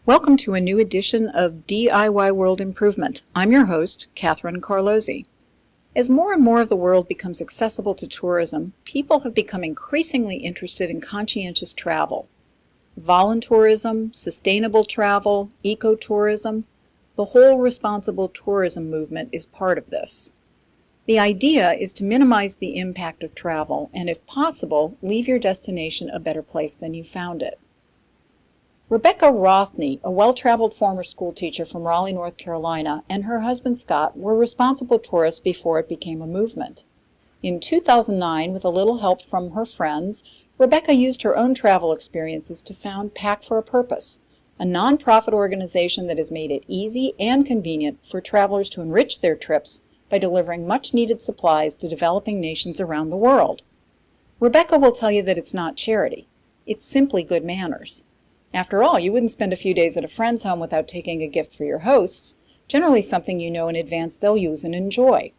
Welcome to a new edition of DIY World Improvement. I'm your host, Catherine Carlozzi. As more and more of the world becomes accessible to tourism, people have become increasingly interested in conscientious travel. Voluntourism, sustainable travel, ecotourism, the whole responsible tourism movement is part of this. The idea is to minimize the impact of travel and, if possible, leave your destination a better place than you found it. Rebecca Rothney, a well-traveled former school teacher from Raleigh, North Carolina, and her husband Scott were responsible tourists before it became a movement. In 2009, with a little help from her friends, Rebecca used her own travel experiences to found PfaP for a Purpose, a nonprofit organization that has made it easy and convenient for travelers to enrich their trips by delivering much-needed supplies to developing nations around the world. Rebecca will tell you that it's not charity. It's simply good manners. After all, you wouldn't spend a few days at a friend's home without taking a gift for your hosts, generally something you know in advance they'll use and enjoy.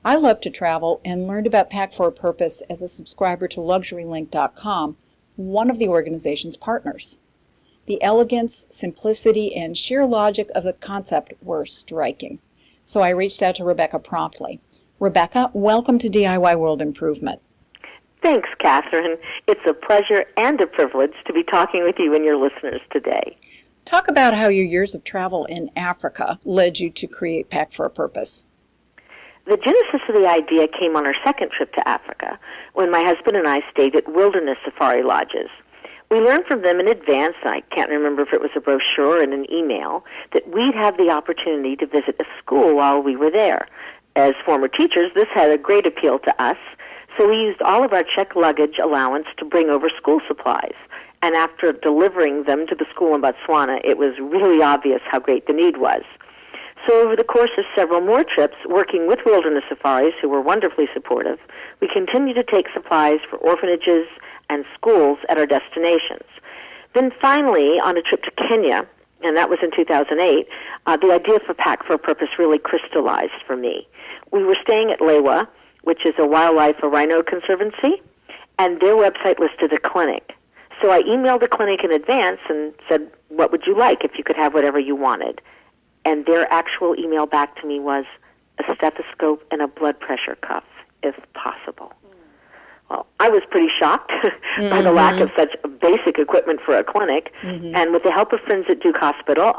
I love to travel and learned about PfaP for a Purpose as a subscriber to LuxuryLink.com, one of the organization's partners. The elegance, simplicity, and sheer logic of the concept were striking, so I reached out to Rebecca promptly. Rebecca, welcome to DIY World Improvement. Thanks, Catherine. It's a pleasure and a privilege to be talking with you and your listeners today. Talk about how your years of travel in Africa led you to create PfaP for a Purpose. The genesis of the idea came on our second trip to Africa, when my husband and I stayed at wilderness safari lodges. We learned from them in advance, I can't remember if it was a brochure or in an email, that we'd have the opportunity to visit a school while we were there. As former teachers, this had a great appeal to us, so we used all of our checked luggage allowance to bring over school supplies. And after delivering them to the school in Botswana, it was really obvious how great the need was. So over the course of several more trips, working with Wilderness Safaris, who were wonderfully supportive, we continued to take supplies for orphanages and schools at our destinations. Then finally, on a trip to Kenya, and that was in 2008, the idea for PfaP for a Purpose really crystallized for me. We were staying at Lewa, which is a wildlife or rhino conservancy, and their website listed a clinic. So I emailed the clinic in advance and said, what would you like if you could have whatever you wanted? And their actual email back to me was a stethoscope and a blood pressure cuff, if possible. Well, I was pretty shocked by the lack of such basic equipment for a clinic, and with the help of friends at Duke Hospital,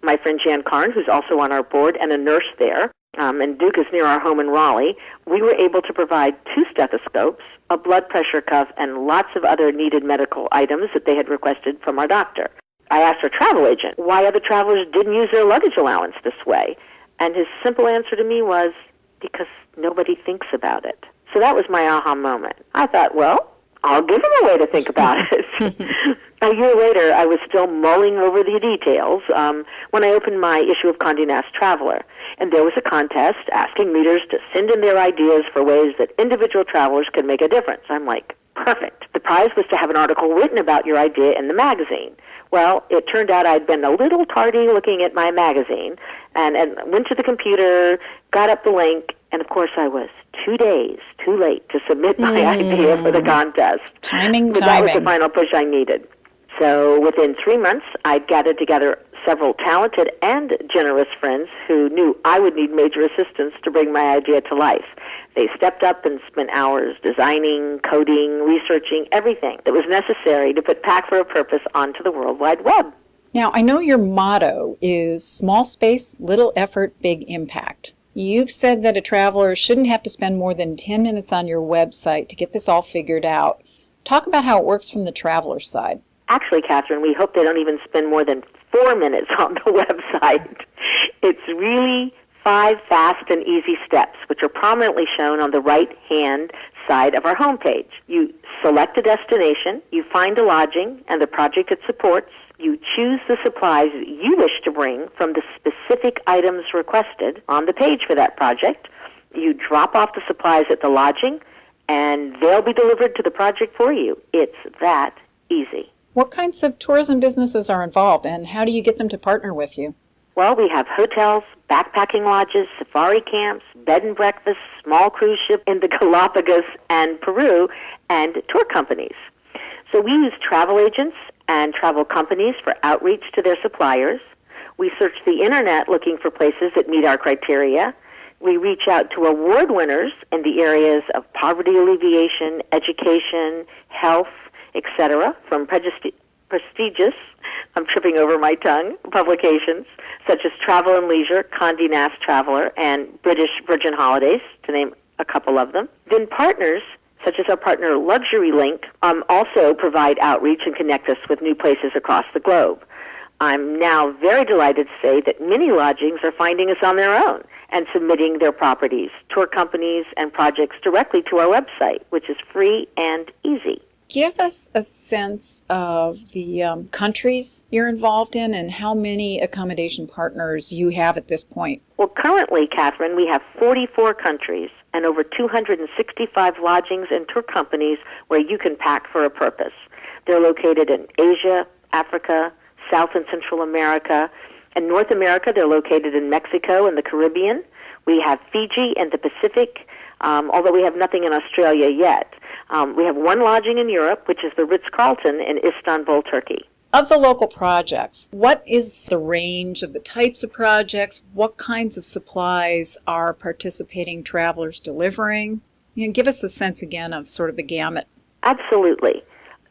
my friend Jan Karn, who's also on our board, and a nurse there, and Duke is near our home in Raleigh, we were able to provide 2 stethoscopes, a blood pressure cuff, and lots of other needed medical items that they had requested from our doctor. I asked our travel agent why other travelers didn't use their luggage allowance this way, and his simple answer to me was, because nobody thinks about it. So that was my aha moment. I thought, well, I'll give him a way to think about it. A year later, I was still mulling over the details when I opened my issue of Condé Nast Traveler, and there was a contest asking readers to send in their ideas for ways that individual travelers could make a difference. I'm like, perfect. The prize was to have an article written about your idea in the magazine. Well, it turned out I'd been a little tardy looking at my magazine, and went to the computer, got up the link, and of course I was 2 days too late to submit my idea for the contest. Timing. That was the final push I needed. So within 3 months, I'd gathered together several talented and generous friends who knew I would need major assistance to bring my idea to life. They stepped up and spent hours designing, coding, researching, everything that was necessary to put PfaP for a Purpose onto the World Wide Web. Now, I know your motto is small space, little effort, big impact. You've said that a traveler shouldn't have to spend more than 10 minutes on your website to get this all figured out. Talk about how it works from the traveler's side. Actually, Catherine, we hope they don't even spend more than 4 minutes on the website. It's really 5 fast and easy steps, which are prominently shown on the right-hand side of our homepage. You select a destination, you find a lodging and the project it supports, you choose the supplies that you wish to bring from the specific items requested on the page for that project, you drop off the supplies at the lodging, and they'll be delivered to the project for you. It's that easy. What kinds of tourism businesses are involved, and how do you get them to partner with you? Well, we have hotels, backpacking lodges, safari camps, bed and breakfasts, small cruise ship in the Galapagos and Peru, and tour companies. So we use travel agents and travel companies for outreach to their suppliers. We search the internet looking for places that meet our criteria. We reach out to award winners in the areas of poverty alleviation, education, health, etc., from prestigious, I'm tripping over my tongue, publications such as Travel and Leisure, Condé Nast Traveler, and British Virgin Holidays, to name a couple of them. Then partners, such as our partner Luxury Link, also provide outreach and connect us with new places across the globe. I'm now very delighted to say that many lodgings are finding us on their own and submitting their properties, tour companies, and projects directly to our website, which is free and easy. Give us a sense of the countries you're involved in and how many accommodation partners you have at this point. Well, currently, Catherine, we have 44 countries and over 265 lodgings and tour companies where you can pack for a purpose. They're located in Asia, Africa, South and Central America. In North America, they're located in Mexico and the Caribbean. We have Fiji and the Pacific, although we have nothing in Australia yet. We have one lodging in Europe, which is the Ritz-Carlton in Istanbul, Turkey. Of the local projects, what is the range of the types of projects? What kinds of supplies are participating travelers delivering? Give us a sense again of sort of the gamut. Absolutely.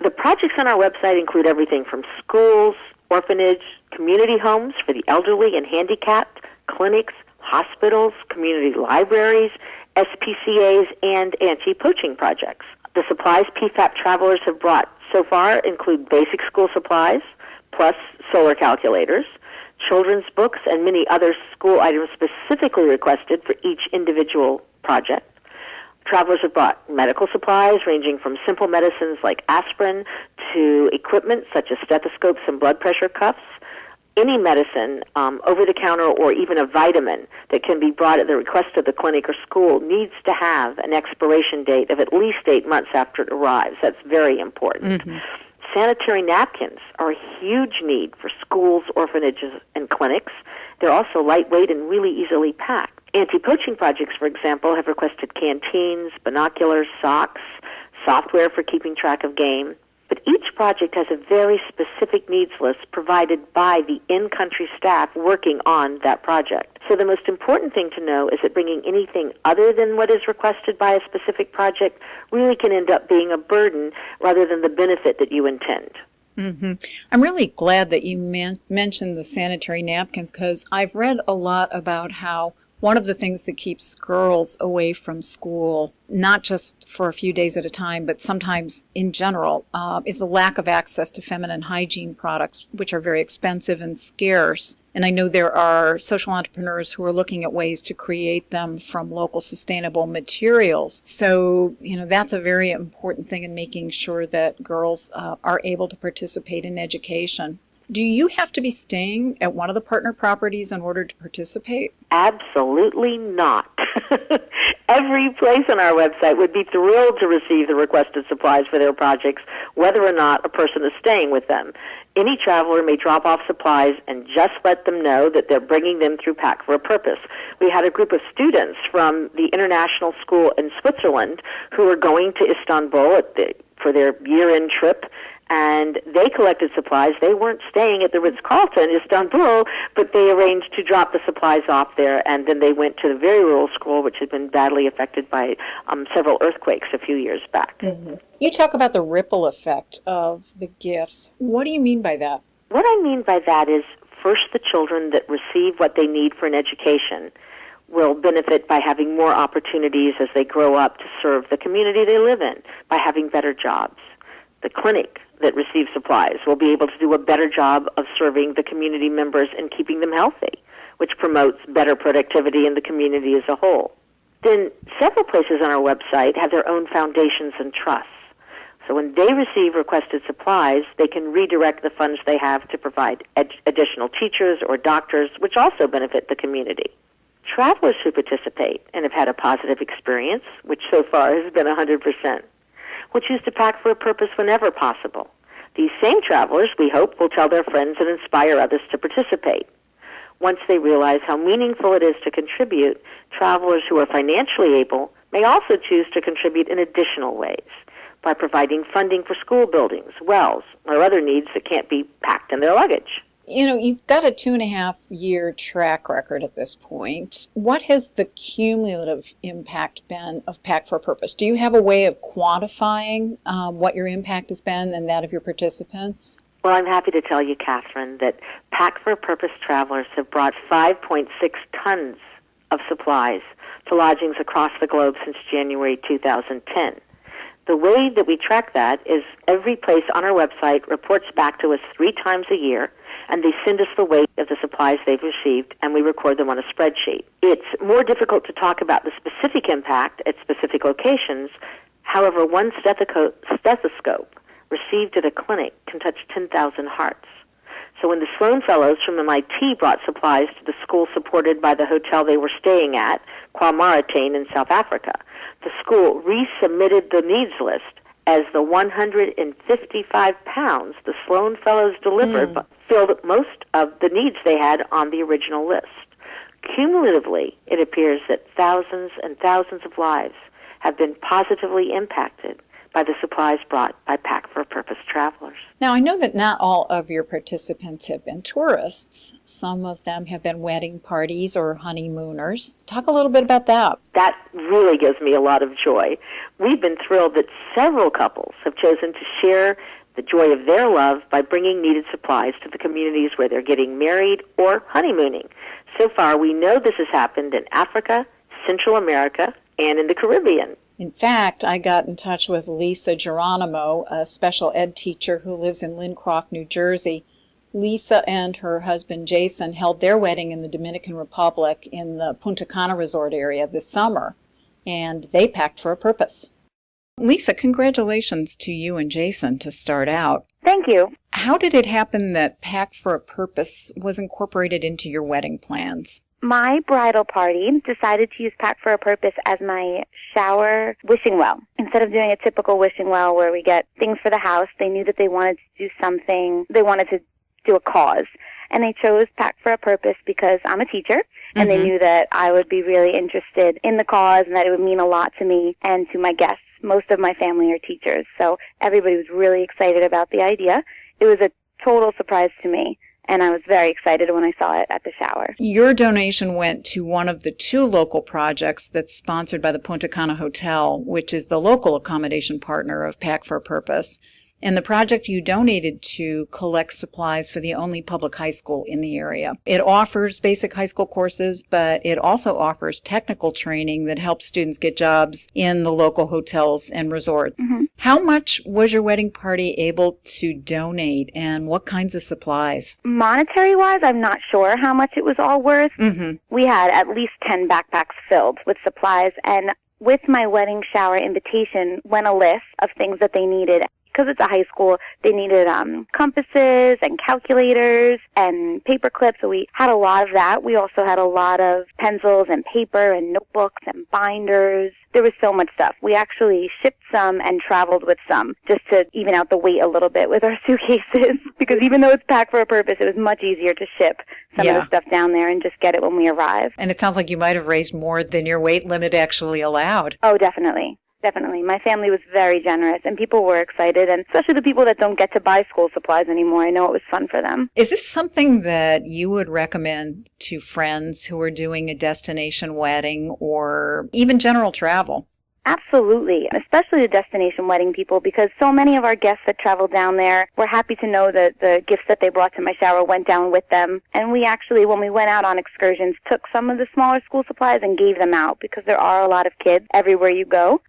The projects on our website include everything from schools, orphanage, community homes for the elderly and handicapped, clinics, hospitals, community libraries, SPCAs, and anti-poaching projects. The supplies PfaP travelers have brought so far include basic school supplies, plus solar calculators, children's books, and many other school items specifically requested for each individual project. Travelers have brought medical supplies ranging from simple medicines like aspirin to equipment such as stethoscopes and blood pressure cuffs. Any medicine, over-the-counter or even a vitamin that can be brought at the request of the clinic or school needs to have an expiration date of at least 8 months after it arrives. That's very important. Mm-hmm. Sanitary napkins are a huge need for schools, orphanages, and clinics. They're also lightweight and really easily packed. Anti-poaching projects, for example, have requested canteens, binoculars, socks, software for keeping track of game. But each project has a very specific needs list provided by the in-country staff working on that project. So the most important thing to know is that bringing anything other than what is requested by a specific project really can end up being a burden rather than the benefit that you intend. Mm-hmm. I'm really glad that you mentioned the sanitary napkins because I've read a lot about how one of the things that keeps girls away from school, not just for a few days at a time, but sometimes in general, is the lack of access to feminine hygiene products, which are very expensive and scarce. And I know there are social entrepreneurs who are looking at ways to create them from local sustainable materials. So, that's a very important thing in making sure that girls are able to participate in education. Do you have to be staying at one of the partner properties in order to participate? Absolutely not. Every place on our website would be thrilled to receive the requested supplies for their projects, whether or not a person is staying with them. Any traveler may drop off supplies and just let them know that they're bringing them through Pack for a purpose. We had a group of students from the international school in Switzerland who were going to Istanbul for their year-end trip, and they collected supplies. They weren't staying at the Ritz-Carlton in Istanbul, but they arranged to drop the supplies off there, and then they went to the very rural school, which had been badly affected by several earthquakes a few years back. Mm-hmm. You talk about the ripple effect of the gifts. What do you mean by that? What I mean by that is, first, the children that receive what they need for an education will benefit by having more opportunities as they grow up to serve the community they live in, by having better jobs. The clinic that receives supplies will be able to do a better job of serving the community members and keeping them healthy, which promotes better productivity in the community as a whole. Then several places on our website have their own foundations and trusts. So when they receive requested supplies, they can redirect the funds they have to provide additional teachers or doctors, which also benefit the community. Travelers who participate and have had a positive experience, which so far has been 100%, will choose to pack for a purpose whenever possible. These same travelers, we hope, will tell their friends and inspire others to participate. Once they realize how meaningful it is to contribute, travelers who are financially able may also choose to contribute in additional ways. by providing funding for school buildings, wells, or other needs that can't be packed in their luggage. You know, you've got a 2.5-year track record at this point. What has the cumulative impact been of PAC for a Purpose? Do you have a way of quantifying what your impact has been and that of your participants? Well, I'm happy to tell you, Catherine, that PAC for a Purpose travelers have brought 5.6 tons of supplies to lodgings across the globe since January 2010. The way that we track that is every place on our website reports back to us 3 times a year, and they send us the weight of the supplies they've received, and we record them on a spreadsheet. It's more difficult to talk about the specific impact at specific locations. However, one stethoscope received at a clinic can touch 10,000 hearts. So when the Sloan Fellows from MIT brought supplies to the school supported by the hotel they were staying at, Kwamaratain in South Africa, the school resubmitted the needs list as the 155 pounds the Sloan Fellows delivered filled most of the needs they had on the original list. Cumulatively, it appears that thousands and thousands of lives have been positively impacted by the supplies brought by PAC for a Purpose travelers. Now, I know that not all of your participants have been tourists. Some of them have been wedding parties or honeymooners. Talk a little bit about that. That really gives me a lot of joy. We've been thrilled that several couples have chosen to share the joy of their love by bringing needed supplies to the communities where they're getting married or honeymooning. So far, we know this has happened in Africa, Central America, and in the Caribbean. In fact, I got in touch with Lisa Geronimo, a special ed teacher who lives in Lincroft, New Jersey. Lisa and her husband Jason held their wedding in the Dominican Republic in the Punta Cana resort area this summer, and they packed for a purpose. Lisa, congratulations to you and Jason to start out. Thank you. How did it happen that Pack for a Purpose was incorporated into your wedding plans? My bridal party decided to use Pack for a Purpose as my shower wishing well. Instead of doing a typical wishing well where we get things for the house, they knew that they wanted to do something, they wanted to do a cause. And they chose Pack for a Purpose because I'm a teacher, and they knew that I would be really interested in the cause and that it would mean a lot to me and to my guests. Most of my family are teachers, so everybody was really excited about the idea. It was a total surprise to me, and I was very excited when I saw it at the shower. Your donation went to one of the 2 local projects that's sponsored by the Punta Cana Hotel, which is the local accommodation partner of Pack for a Purpose. And the project you donated to collects supplies for the only public high school in the area. It offers basic high school courses, but it also offers technical training that helps students get jobs in the local hotels and resorts. How much was your wedding party able to donate, and what kinds of supplies? Monetary-wise, I'm not sure how much it was all worth. We had at least 10 backpacks filled with supplies, and with my wedding shower invitation went a list of things that they needed. Because it's a high school, they needed compasses and calculators and paper clips, so we had a lot of that. We also had a lot of pencils and paper and notebooks and binders. There was so much stuff. We actually shipped some and traveled with some just to even out the weight a little bit with our suitcases, because even though it's Packed for a Purpose, it was much easier to ship some of the stuff down there and just get it when we arrive. And it sounds like you might have raised more than your weight limit actually allowed. Oh, definitely. Definitely. My family was very generous, and people were excited, and especially the people that don't get to buy school supplies anymore. I know it was fun for them. Is this something that you would recommend to friends who are doing a destination wedding or even general travel? Absolutely, especially the destination wedding people, because so many of our guests that traveled down there were happy to know that the gifts that they brought to my shower went down with them. And we actually, when we went out on excursions, took some of the smaller school supplies and gave them out, because there are a lot of kids everywhere you go,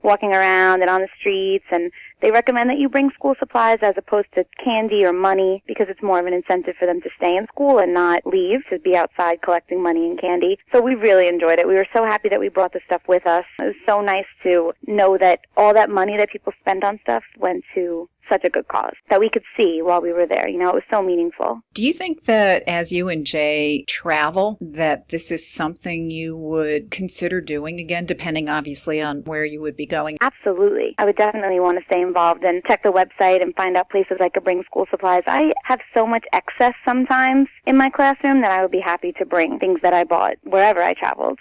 walking around and on the streets, and they recommend that you bring school supplies as opposed to candy or money, because it's more of an incentive for them to stay in school and not leave, to be outside collecting money and candy. So we really enjoyed it. We were so happy that we brought the stuff with us. It was so nice to know that all that money that people spend on stuff went to such a good cause that we could see while we were there. You know, it was so meaningful. Do you think that as you and Jay travel, that this is something you would consider doing again, depending obviously on where you would be going? Absolutely. I would definitely want to stay involved and check the website and find out places I could bring school supplies. I have so much excess sometimes in my classroom that I would be happy to bring things that I bought wherever I traveled.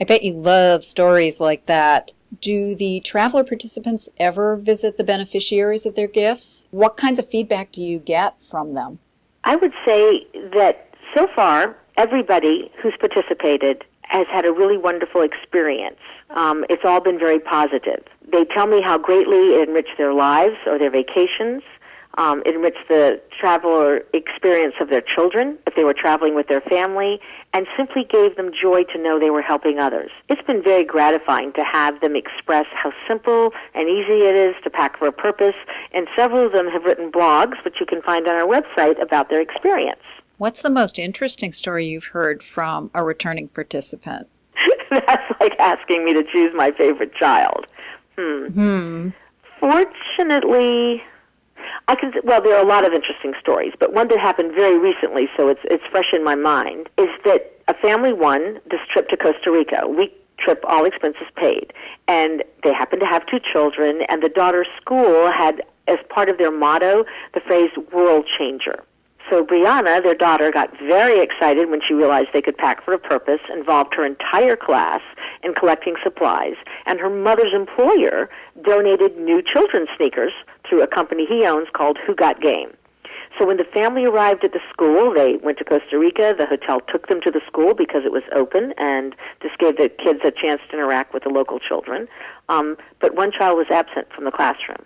I bet you love stories like that. Do the traveler participants ever visit the beneficiaries of their gifts? What kinds of feedback do you get from them? I would say that so far, everybody who's participated has had a really wonderful experience. It's all been very positive. They tell me how greatly it enriched their lives or their vacations. It enriched the travel or experience of their children if they were traveling with their family, and simply gave them joy to know they were helping others. It's been very gratifying to have them express how simple and easy it is to pack for a purpose, and several of them have written blogs, which you can find on our website, about their experience. What's the most interesting story you've heard from a returning participant? That's like asking me to choose my favorite child. Fortunately, there are a lot of interesting stories, but one that happened very recently, so it's fresh in my mind, is that a family won this trip to Costa Rica, a week trip, all expenses paid, and they happened to have 2 children, and the daughter's school had, as part of their motto, the phrase world changer. So Brianna, their daughter, got very excited when she realized they could pack for a purpose, involved her entire class in collecting supplies, and her mother's employer donated new children's sneakers through a company he owns called Who Got Game. So when the family arrived at the school, they went to Costa Rica. The hotel took them to the school because it was open, and this gave the kids a chance to interact with the local children. But one child was absent from the classroom,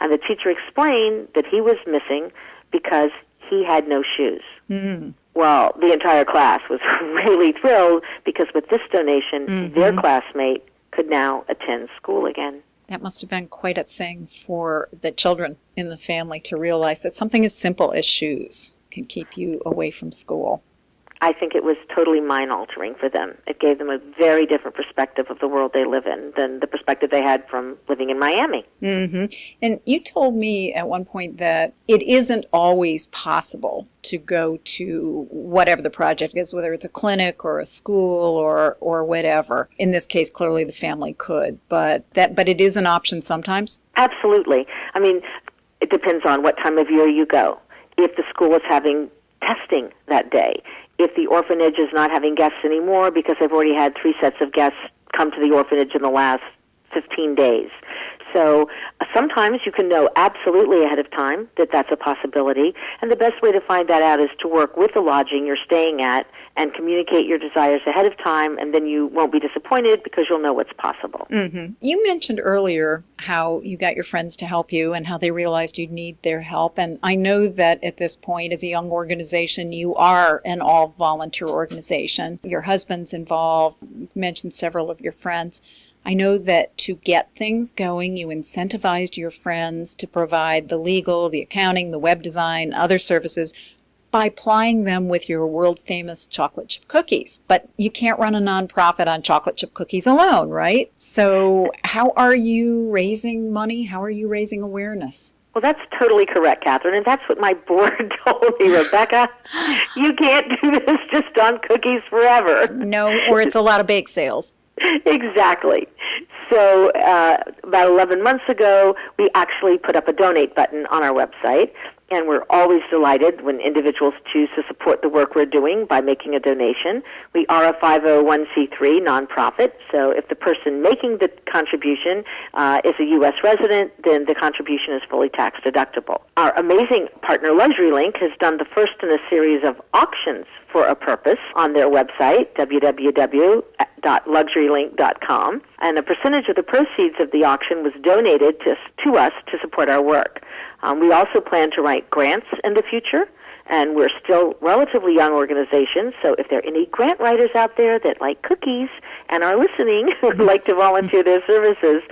and the teacher explained that he was missing because he had no shoes. Well, the entire class was really thrilled because with this donation, their classmate could now attend school again. That must have been quite a thing for the children in the family to realize that something as simple as shoes can keep you away from school. I think it was totally mind-altering for them. It gave them a very different perspective of the world they live in than the perspective they had from living in Miami. And you told me at one point that it isn't always possible to go to whatever the project is, whether it's a clinic or a school or whatever. In this case, clearly the family could, but it is an option sometimes? Absolutely. I mean, it depends on what time of year you go. If the school is having testing that day, if the orphanage is not having guests anymore because they've already had 3 sets of guests come to the orphanage in the last 15 days. So sometimes you can know absolutely ahead of time that that's a possibility, and the best way to find that out is to work with the lodging you're staying at and communicate your desires ahead of time, and then you won't be disappointed because you'll know what's possible. You mentioned earlier how you got your friends to help you and how they realized you'd need their help, and I know that at this point, as a young organization, you are an all-volunteer organization. Your husband's involved. You mentioned several of your friends. I know that to get things going, you incentivized your friends to provide the legal, the accounting, the web design, other services by plying them with your world-famous chocolate chip cookies. But you can't run a nonprofit on chocolate chip cookies alone, right? So how are you raising money? How are you raising awareness? Well, that's totally correct, Catherine, and that's what my board told me, Rebecca. You can't do this just on cookies forever. No, or it's a lot of bake sales. Exactly. So about 11 months ago, we actually put up a donate button on our website, and we're always delighted when individuals choose to support the work we're doing by making a donation. We are a 501c3 nonprofit, so if the person making the contribution is a U.S. resident, then the contribution is fully tax deductible. Our amazing partner LuxuryLink has done the first in a series of auctions for a purpose on their website, www.luxurylink.com, and a percentage of the proceeds of the auction was donated to us to support our work. We also plan to write grants in the future, and we're still relatively young organizations, so if there are any grant writers out there that like cookies and are listening who would like to volunteer their services,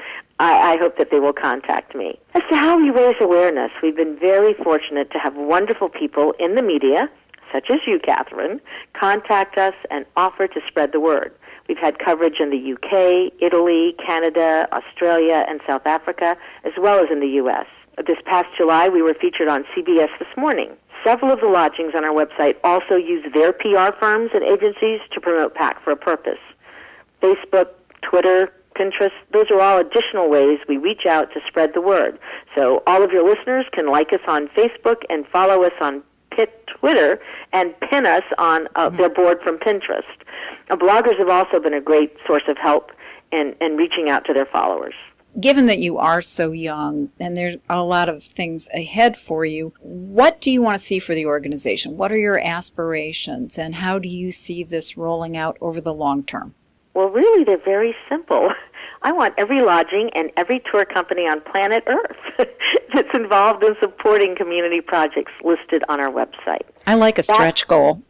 I hope that they will contact me. As to how we raise awareness, we've been very fortunate to have wonderful people in the media, such as you, Catherine, contact us and offer to spread the word. We've had coverage in the UK, Italy, Canada, Australia, and South Africa, as well as in the U.S. This past July, we were featured on CBS This Morning. Several of the lodgings on our website also use their PR firms and agencies to promote Pack for a Purpose. Facebook, Twitter, Pinterest, those are all additional ways we reach out to spread the word. So all of your listeners can like us on Facebook and follow us on Twitter and pin us on their board from Pinterest. Bloggers have also been a great source of help and reaching out to their followers. Given that you are so young and there are a lot of things ahead for you, what do you want to see for the organization? What are your aspirations, and how do you see this rolling out over the long term? Well, really, they're very simple. I want every lodging and every tour company on planet Earth that's involved in supporting community projects listed on our website. I like a stretch goal.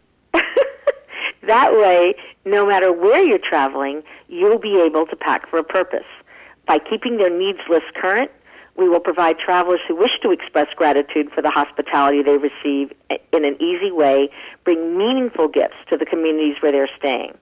That way, no matter where you're traveling, you'll be able to pack for a purpose. By keeping their needs list current, we will provide travelers who wish to express gratitude for the hospitality they receive in an easy way, bring meaningful gifts to the communities where they're staying.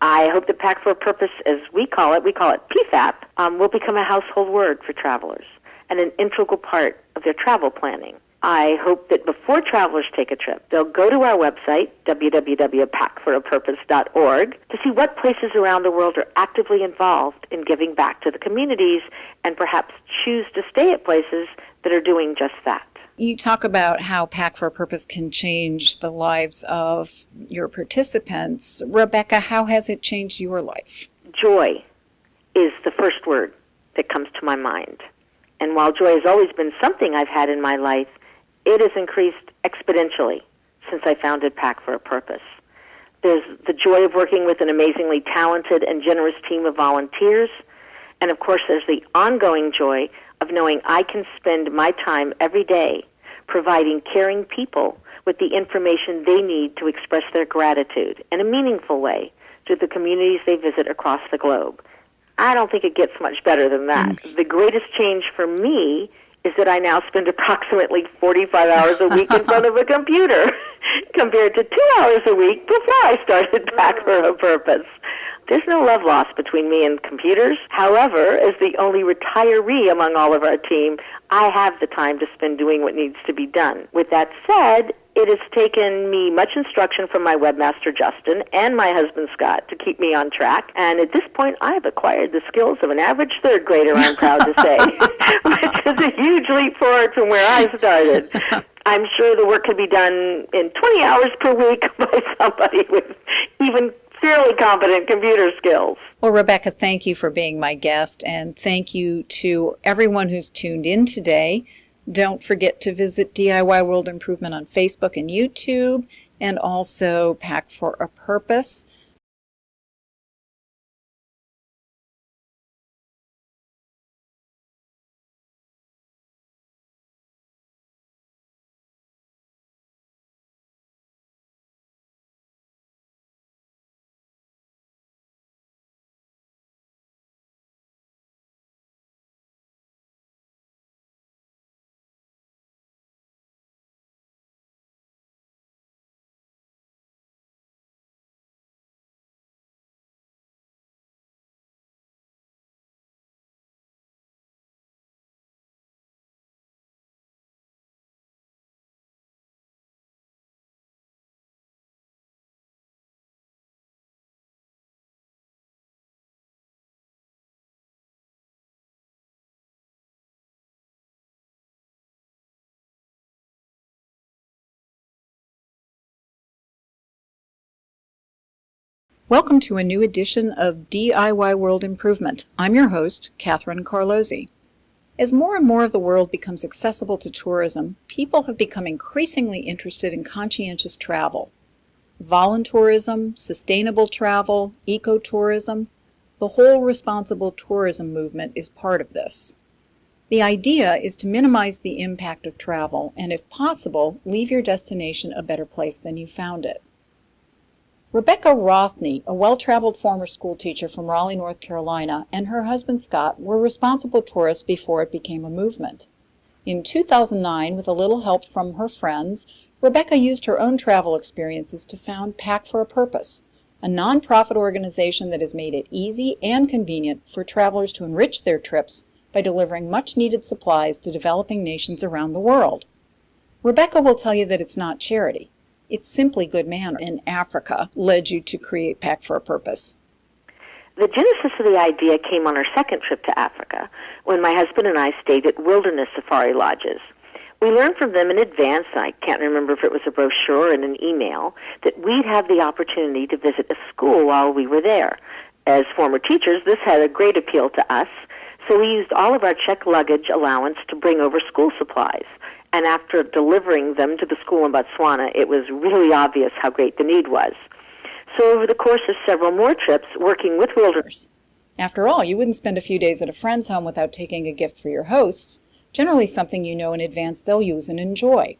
I hope that Pack for a Purpose, as we call it PfaP, will become a household word for travelers and an integral part of their travel planning. I hope that before travelers take a trip, they'll go to our website, www.packforapurpose.org, to see what places around the world are actively involved in giving back to the communities and perhaps choose to stay at places that are doing just that. You talk about how Pack for a Purpose can change the lives of your participants. Rebecca, how has it changed your life? Joy is the first word that comes to my mind. And while joy has always been something I've had in my life, it has increased exponentially since I founded Pack for a Purpose. There's the joy of working with an amazingly talented and generous team of volunteers. And of course, there's the ongoing joy of knowing I can spend my time every day providing caring people with the information they need to express their gratitude in a meaningful way to the communities they visit across the globe. I don't think it gets much better than that. The greatest change for me is that I now spend approximately 45 hours a week in front of a computer compared to 2 hours a week before I started Pack for a Purpose. There's no love lost between me and computers. However, as the only retiree among all of our team, I have the time to spend doing what needs to be done. With that said, it has taken me much instruction from my webmaster, Justin, and my husband, Scott, to keep me on track. And at this point, I have acquired the skills of an average third grader, I'm proud to say, which is a huge leap forward from where I started. I'm sure the work could be done in 20 hours per week by somebody with even fairly competent computer skills. Well, Rebecca, thank you for being my guest, and thank you to everyone who's tuned in today. Don't forget to visit DIY World Improvement on Facebook and YouTube, and also Pack for a Purpose. Welcome to a new edition of DIY World Improvement. I'm your host, Catherine Carlozzi. As more and more of the world becomes accessible to tourism, people have become increasingly interested in conscientious travel. Voluntourism, sustainable travel, ecotourism, the whole responsible tourism movement is part of this. The idea is to minimize the impact of travel and, if possible, leave your destination a better place than you found it. Rebecca Rothney, a well-traveled former schoolteacher from Raleigh, North Carolina, and her husband Scott were responsible tourists before it became a movement. In 2009, with a little help from her friends, Rebecca used her own travel experiences to found Pack for a Purpose, a nonprofit organization that has made it easy and convenient for travelers to enrich their trips by delivering much-needed supplies to developing nations around the world. Rebecca will tell you that it's not charity. It's simply good manner in Africa led you to create Pack for a Purpose. The genesis of the idea came on our second trip to Africa when my husband and I stayed at wilderness safari lodges. We learned from them in advance, I can't remember if it was a brochure and an email, that we'd have the opportunity to visit a school while we were there. As former teachers, this had a great appeal to us, so we used all of our checked luggage allowance to bring over school supplies. And after delivering them to the school in Botswana, it was really obvious how great the need was. So over the course of several more trips, working with wilderness. After all, you wouldn't spend a few days at a friend's home without taking a gift for your hosts, generally something you know in advance they'll use and enjoy.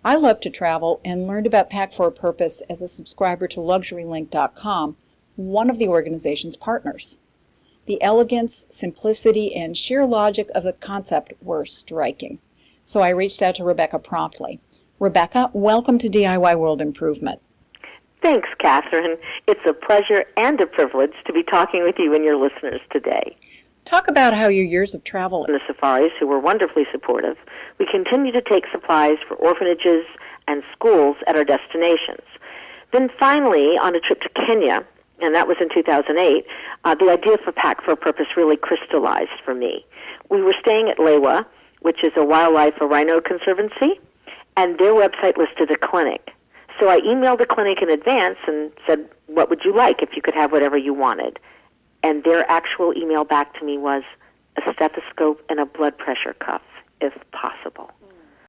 I love to travel and learned about PAC for a Purpose as a subscriber to LuxuryLink.com, one of the organization's partners. The elegance, simplicity, and sheer logic of the concept were striking. So I reached out to Rebecca promptly. Rebecca, welcome to DIY World Improvement. Thanks, Catherine. It's a pleasure and a privilege to be talking with you and your listeners today. Talk about how your years of travel And the safaris, who were wonderfully supportive, we continue to take supplies for orphanages and schools at our destinations. Then finally, on a trip to Kenya, and that was in 2008, the idea for PAC for a Purpose really crystallized for me. We were staying at Lewa, which is a wildlife, a rhino conservancy, and their website listed a clinic. So I emailed the clinic in advance and said, what would you like if you could have whatever you wanted? And their actual email back to me was a stethoscope and a blood pressure cuff, if possible.